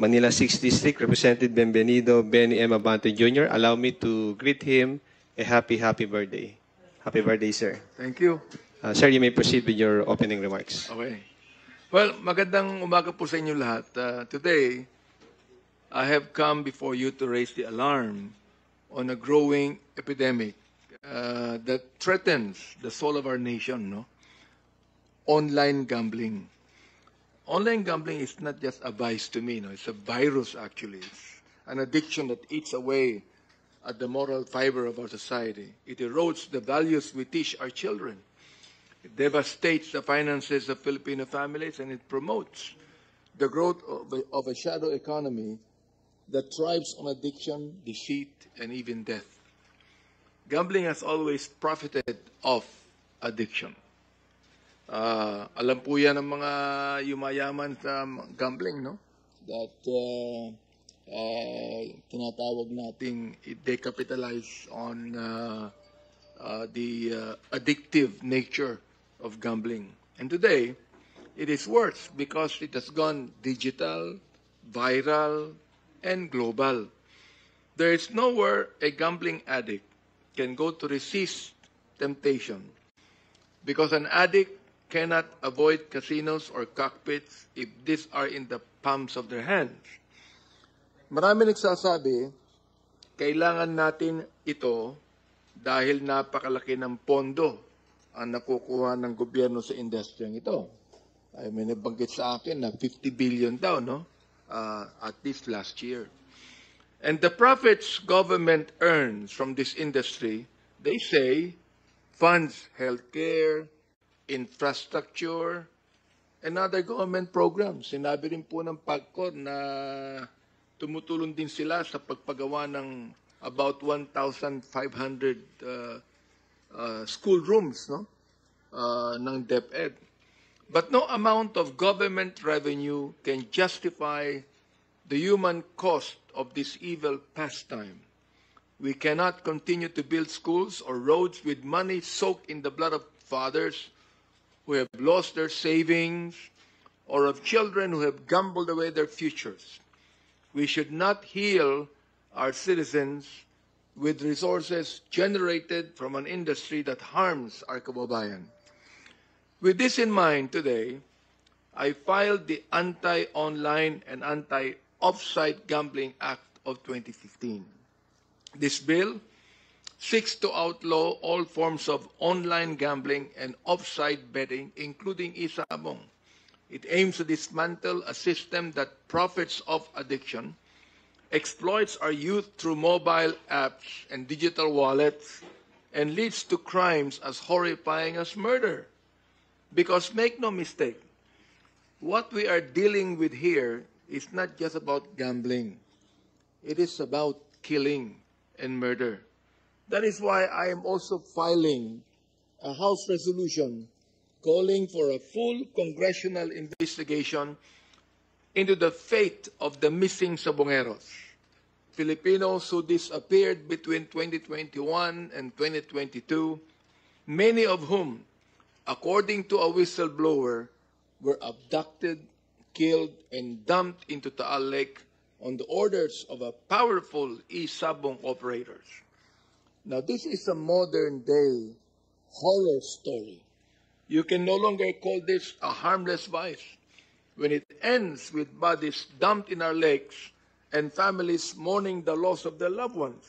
Manila 6th District, Representative Bienvenido Benny M. Abante Jr. Allow me to greet him a happy birthday. Happy birthday, sir. Thank you. Sir, you may proceed with your opening remarks. Okay. Well, magandang umaga po sa inyo lahat. Today, I have come before you to raise the alarm on a growing epidemic that threatens the soul of our nation, no? Online gambling. Online gambling is not just a vice to me, no? It's a virus, actually. It's an addiction that eats away at the moral fiber of our society. It erodes the values we teach our children. It devastates the finances of Filipino families, and it promotes the growth of a shadow economy that thrives on addiction, deceit, and even death. Gambling has always profited off addiction. Alam po yan ng mga yumayaman sa gambling, no? That tinatawag nating they capitalize on the addictive nature of gambling. And today, it is worse because it has gone digital, viral, and global. There is nowhere a gambling addict can go to resist temptation, because an addict cannot avoid casinos or cockpits if these are in the palms of their hands. Marami nagsasabi, kailangan natin ito dahil napakalaki ng pondo ang nakukuha ng gobyerno sa industriyang ito. Ay, may nabanggit sa akin na 50 billion daw, no? At least last year. And the profits government earns from this industry, they say, funds healthcare, infrastructure, and other government programs. Sinabi rin po ng PAGCOR na tumutulong din sila sa pagpagawa ng about 1,500 school rooms, no? Ng DepEd. But no amount of government revenue can justify the human cost of this evil pastime. We cannot continue to build schools or roads with money soaked in the blood of fathers who have lost their savings, or of children who have gambled away their futures. We should not heal our citizens with resources generated from an industry that harms our kababayan. With this in mind today, I filed the Anti-Online and Anti-Offsite Gambling Act of 2015. This bill seeks to outlaw all forms of online gambling and offsite betting, including isabong. It aims to dismantle a system that profits off addiction, exploits our youth through mobile apps and digital wallets, and leads to crimes as horrifying as murder. Because make no mistake, what we are dealing with here is not just about gambling. It is about killing and murder. That is why I am also filing a House resolution calling for a full congressional investigation into the fate of the missing Sabongeros, Filipinos who disappeared between 2021 and 2022, many of whom, according to a whistleblower, were abducted, killed, and dumped into Taal Lake on the orders of a powerful e-sabong operators. Now, this is a modern-day horror story. You can no longer call this a harmless vice when it ends with bodies dumped in our lakes and families mourning the loss of their loved ones.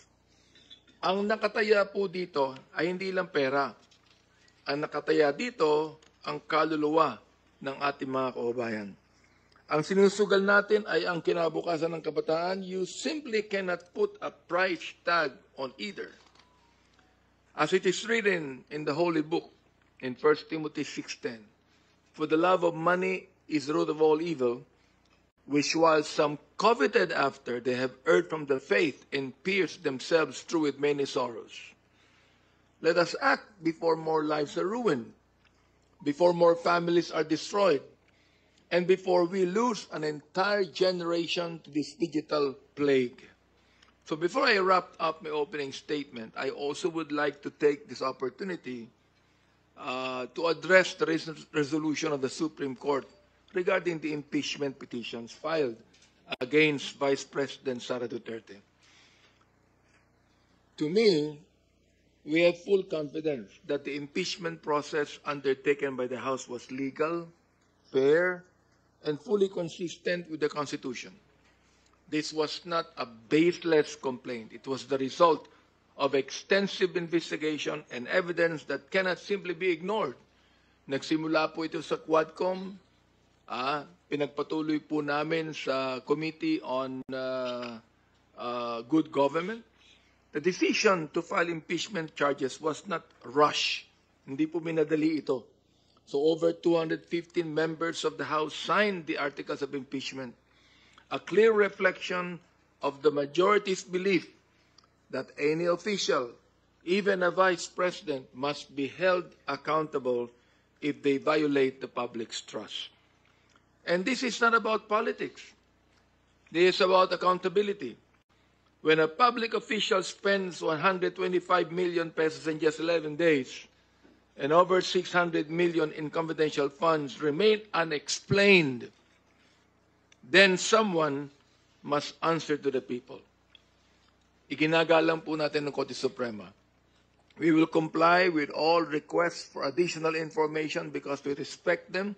Ang nakataya po dito ay hindi lang pera. Ang nakataya dito ang kaluluwa ng ating mga kababayan. Ang sinusugal natin ay ang kinabukasan ng kabataan. You simply cannot put a price tag on either. As it is written in the Holy Book, in 1 Timothy 6:10, for the love of money is the root of all evil, which while some coveted after, they have erred from the faith and pierced themselves through with many sorrows. Let us act before more lives are ruined, before more families are destroyed, and before we lose an entire generation to this digital plague. So before I wrap up my opening statement, I also would like to take this opportunity to address the recent resolution of the Supreme Court regarding the impeachment petitions filed against Vice President Sara Duterte. To me, we have full confidence that the impeachment process undertaken by the House was legal, fair, and fully consistent with the Constitution. This was not a baseless complaint. It was the result of extensive investigation and evidence that cannot simply be ignored. Nagsimula po ito sa Quadcom, pinagpatuloy po namin sa Committee on Good Government. The decision to file impeachment charges was not rushed. Hindi po minadali ito. So over 215 members of the House signed the articles of impeachment, a clear reflection of the majority's belief that any official, even a vice president, must be held accountable if they violate the public's trust. And this is not about politics. This is about accountability. When a public official spends 125 million pesos in just 11 days, and over 600 million in confidential funds remain unexplained, then someone must answer to the people. Iginagalang po natin ng Korte Suprema. We will comply with all requests for additional information because we respect them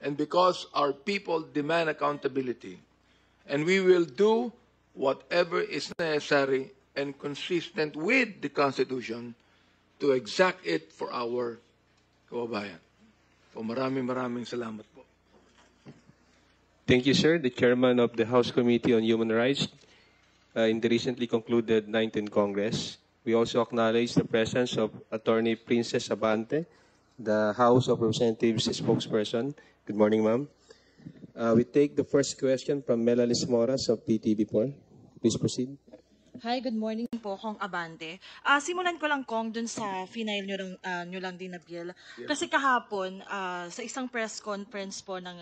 and because our people demand accountability. And we will do whatever is necessary and consistent with the Constitution to exact it for our kababayan. So maraming salamat po. Thank you, sir. The chairman of the House Committee on Human Rights in the recently concluded 19th Congress. We also acknowledge the presence of Attorney Princess Abante, the House of Representatives spokesperson. Good morning, ma'am. We take the first question from Melalis Moras of PTV4. Please proceed. Hi, good morning po, Kong Abante. Simulan ko lang, Kong, dun sa final nyo lang din na bill. Kasi kahapon, sa isang press conference po ng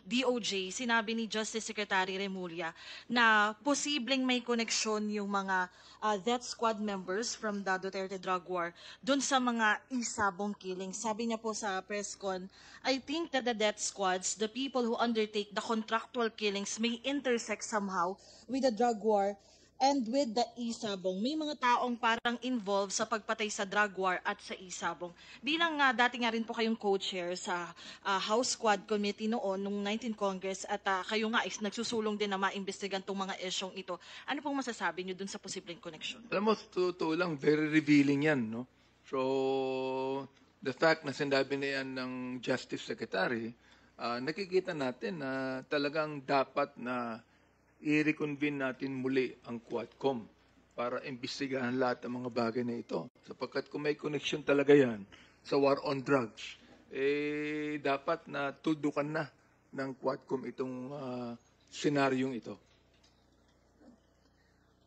DOJ, sinabi ni Justice Secretary Remulla na posibleng may koneksyon yung mga death squad members from the Duterte drug war dun sa mga isabong killings. Sabi niya po sa press con, I think that the death squads, the people who undertake the contractual killings may intersect somehow with the drug war and with the isabong. May mga taong parang involved sa pagpatay sa drug war at sa isabong. Bilang dati nga rin po kayong co-chair sa House Squad Committee noon, nung 19th Congress, at kayo nga is nagsusulong din na maimbestigan itong mga isyong ito. Ano pong masasabi nyo dun sa posibleng connection? Alam mo, totoo lang, very revealing yan, no? So, the fact na sinabi na yan ng Justice Secretary, nakikita natin na talagang dapat na i-reconvene natin muli ang Quadcom para imbestigahan lahat ng mga bagay na ito. Sapagkat kung may connection talaga yan sa war on drugs, dapat na tudukan na ng Quadcom itong senaryong ito.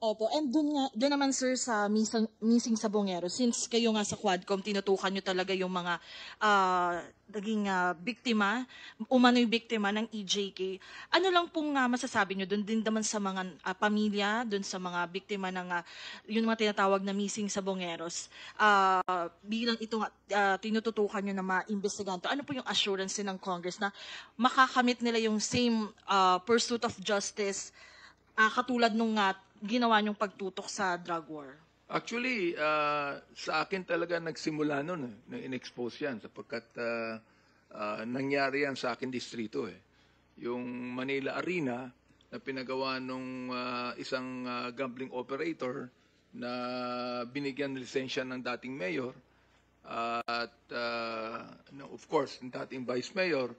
Opo, and doon naman sir sa missing sabongero, since kayo nga sa Quadcom, tinutukan nyo talaga yung mga naging biktima, umano'y biktima ng EJK. Ano lang pong masasabi nyo doon din naman sa mga pamilya, doon sa mga biktima ng yung mga tinatawag na missing sabongeros, bilang ito tinututukan nyo na maimbestigahan to, ano po yung assurance ng Congress na makakamit nila yung same pursuit of justice katulad nung ginawa niyong pagtutok sa drug war? Actually, sa akin talaga nagsimula nun, na in-expose yan, sapagkat nangyari yan sa akin distrito. Yung Manila Arena na pinagawa nung isang gambling operator na binigyan ng lisensya ng dating mayor at of course, ng dating vice mayor,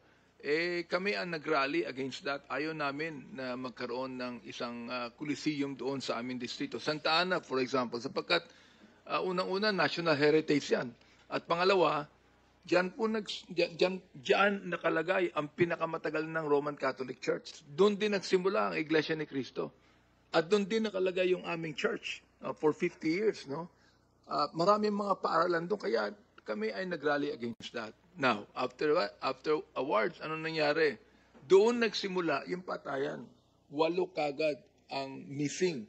kami ang nag-rally against that. Ayaw namin na magkaroon ng isang coliseum doon sa aming distrito. Santa Ana, for example, sapagkat unang-una, national heritage yan. At pangalawa, diyan nakalagay ang pinakamatagal ng Roman Catholic Church. Doon din nagsimula ang Iglesia ni Cristo. At doon din nakalagay yung aming church for 50 years. No? Maraming mga paaralan doon. Kaya kami ay nag-rally against that. Now, after awards, ano nangyari? Doon nagsimula yung patayan. 8 kagad ang missing.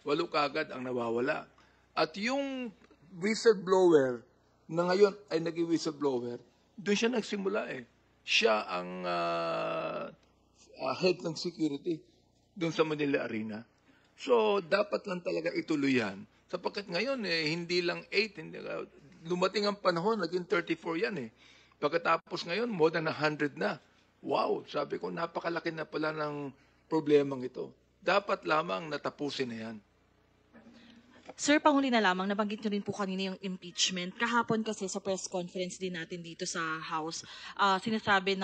8 kagad ang nawawala. At yung whistleblower na ngayon ay naging whistleblower, doon siya nagsimula Siya ang head ng security. doon sa Manila Arena. So, dapat lang talaga ituloy yan. Sapagkat ngayon, hindi lang 8, lumating ang panahon, naging 34 yan eh. Pagkatapos ngayon, more than 100 na. Wow, sabi ko, napakalaki na pala ng problemang ito. Dapat lamang natapusin na yan. Sir, panghuli na lamang, nabanggit nyo rin po kanina yung impeachment. Kahapon kasi sa press conference din natin dito sa House, sinabi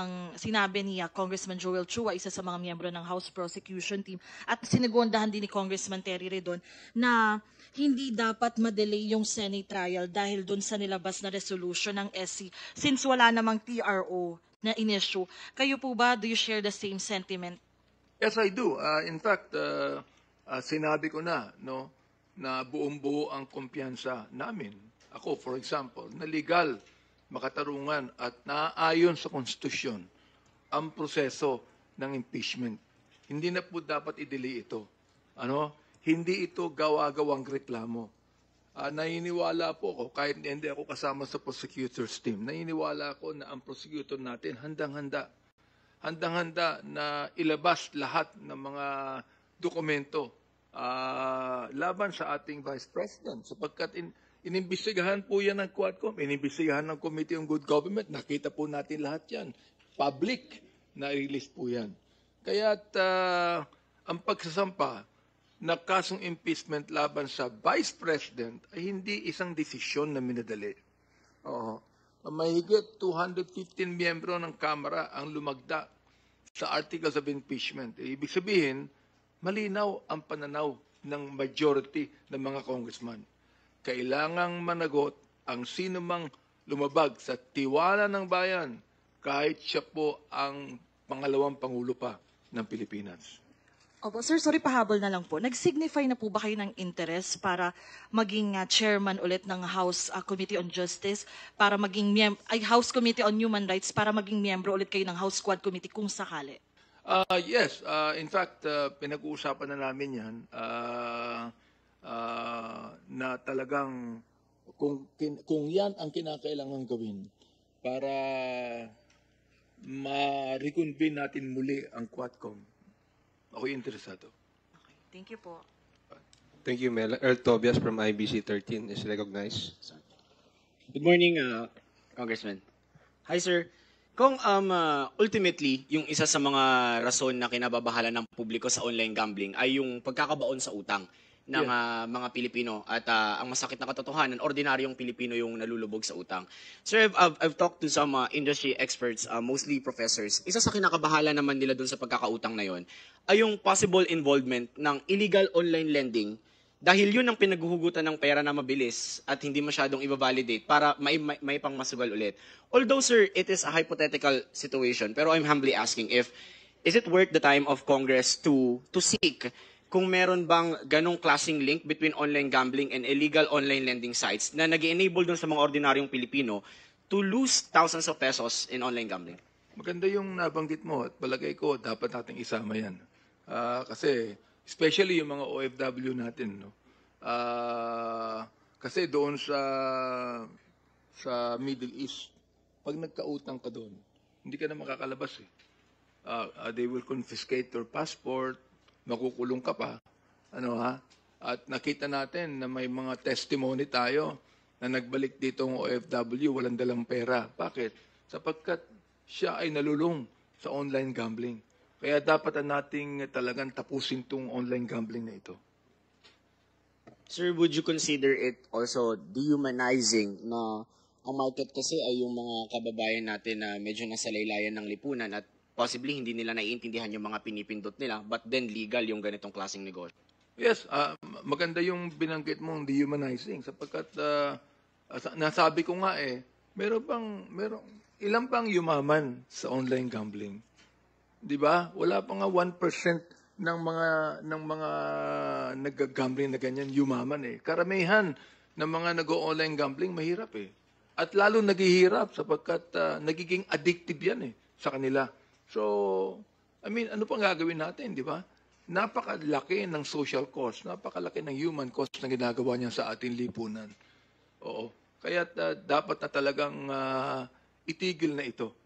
ni Congressman Joel Chua, isa sa mga miyembro ng House Prosecution Team, at sinigondahan din ni Congressman Terry Redon, na hindi dapat madelay yung Senate trial dahil dun sa nilabas na resolution ng SC since wala namang TRO na in-issue. Kayo po ba, do you share the same sentiment? Yes, I do. In fact, sinabi ko na, no, na buong-buo ang kumpiyansa namin. Ako, for example, na legal, makatarungan at naaayon sa konstitusyon ang proseso ng impeachment. Hindi na po dapat i-delay ito. Hindi ito gawa-gawang reklamo. Naniniwala po ako, kahit hindi ako kasama sa prosecutor's team, naniniwala ako na ang prosecutor natin handang-handa na ilabas lahat ng mga dokumento laban sa ating Vice President. Sapagkat inimbestigahan po yan ng Quadcom, inimbestigahan ng Committee on Good Government, nakita po natin lahat yan. Public, na-release po yan. Kaya't ang pagsasampa na kasong impeachment laban sa Vice President ay hindi isang desisyon na minadali. Mahigit 215 miyembro ng Kamara ang lumagda sa Articles of Impeachment. Ibig sabihin, malinaw ang pananaw ng majority ng mga congressman. Kailangang managot ang sinumang lumabag sa tiwala ng bayan kahit siya po ang pangalawang pangulo pa ng Pilipinas. Opo, sir, sorry, pahabol na lang po. Nag-signify na po ba kayo ng interest para maging chairman ulit ng House Committee on Justice, para maging House Committee on Human Rights, para maging miyembro ulit kayo ng House Quad Committee kung sakali? Yes, in fact, pinag-uusapan na namin yan na talagang kung yan ang kinakailangan gawin para ma-reconvene natin muli ang Quadcom. Ako'y interesado. Okay, thank you po. Thank you, Mel. Earl Tobias from IBC 13 is recognized. Good morning, Congressman. Hi, sir. Kung ultimately, yung isa sa mga rason na kinababahala ng publiko sa online gambling ay yung pagkakabaon sa utang ng mga Pilipino at ang masakit na katotohanan, ordinaryong Pilipino yung nalulubog sa utang. Sir, I've talked to some industry experts, mostly professors. Isa sa kinakabahala naman nila dun sa pagkakautang na yon ay yung possible involvement ng illegal online lending dahil yun ang pinaghuhugutan ng pera na mabilis at hindi masyadong i-validate para may pangmasugal ulit. Although, sir, it is a hypothetical situation, pero I'm humbly asking is it worth the time of Congress to seek kung meron bang ganong klaseng link between online gambling and illegal online lending sites na nag-enable dun sa mga ordinaryong Pilipino to lose thousands of pesos in online gambling? Maganda yung nabanggit mo at palagay ko dapat nating isama yan. Kasi especially yung mga OFW natin, no? Kasi doon sa Middle East, pag nagkautang ka doon, hindi ka na makakalabas eh. They will confiscate your passport, makukulong ka pa. At nakita natin na may mga testimony tayo na nagbalik dito ng OFW, walang dalang pera. Bakit? Sapagkat siya ay nalulong sa online gambling. Kaya dapat nating talagang tapusin tong online gambling na ito. Sir, would you consider it also dehumanizing na ang market kasi ay yung mga kababayan natin na medyo nasa laylayan ng lipunan at possibly hindi nila naiintindihan yung mga pinipindot nila but then legal yung ganitong klaseng negosyo? Yes, maganda yung binanggit mong dehumanizing sapagkat nasabi ko nga ilan bang yumaman sa online gambling? 'Di ba? Wala pa nga 1% ng mga nag-gambling na ganyan yumaman eh. Karamihan ng mga nag-online gambling mahirap eh. At lalo naghihirap sapagkat nagiging addictive yan eh sa kanila. So, ano pang gagawin natin, 'di ba? Napakalaki ng social cost, napakalaki ng human cost na ginagawa niya sa ating lipunan. Oo. Kaya dapat na talagang itigil na ito.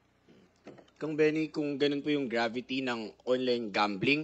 Kung Benny, kung ganun po yung gravity ng online gambling,